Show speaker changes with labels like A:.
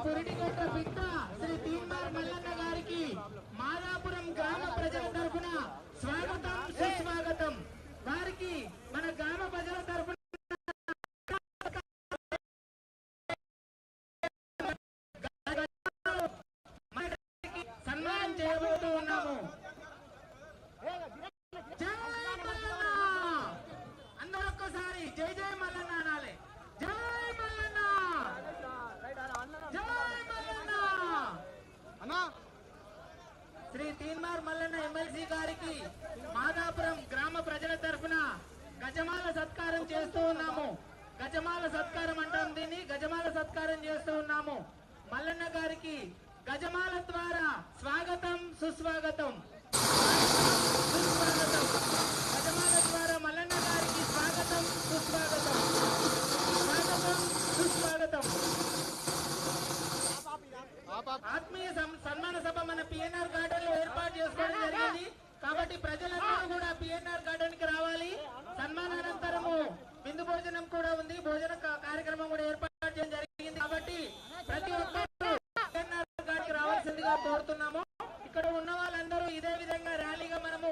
A: పురిటిగొట్ట పిట్ట శ్రీ తీన్మార్ మల్లన్న గారికి మాదాపురం గ్రామ ప్రజల తరఫున స్వాగతం సుస్వాగతం. వారికి మన గ్రామ ప్రజల తరఫున సన్మానం చేయబోతూ ఉన్నాము. అందరూ ఒక్కసారి జై జై మల్లన్న అనాలి. జై మల్లన్న, జై మల్లన్న. శ్రీ తీన్మార్ మల్లన్న ఎమ్మెల్సీ గారికి మాదాపురం గ్రామ ప్రజల తరఫున గజమాల సత్కారం చేస్తూ ఉన్నాము. గజమాల సత్కారం అంటాం దీన్ని. గజమాల సత్కారం చేస్తూ ఉన్నాము. మల్లన్న గారికి గజమాల ద్వారా స్వాగతం సుస్వాగతం. సుస్వాగతం. గజమాల ద్వారా మల్లన్న గారికి స్వాగతం సుస్వాగతం. స్వాగతం సుస్వాగతం. ఆత్మీయ సన్మాన సభ మన పిఎన్ఆర్ గార్డెన్ లో ఏర్పాటు చేసుకోవడం జరిగింది. కాబట్టి ప్రజలందరూ కూడా పిఎన్ఆర్ గార్డెన్ కి రావాలి. సన్మానానంతరము విందు భోజనం కూడా ఉంది. భోజన కార్యక్రమం కూడా ఏర్పాటు చేయడం జరిగింది. కాబట్టి ప్రతి ఒక్కరు పిఎన్ఆర్ గార్డెన్ కి రావాల్సిందిగా కోరుతున్నాము. ఇక్కడ ఉన్న వాళ్ళందరూ ఇదే విధంగా ర్యాలీగా మనము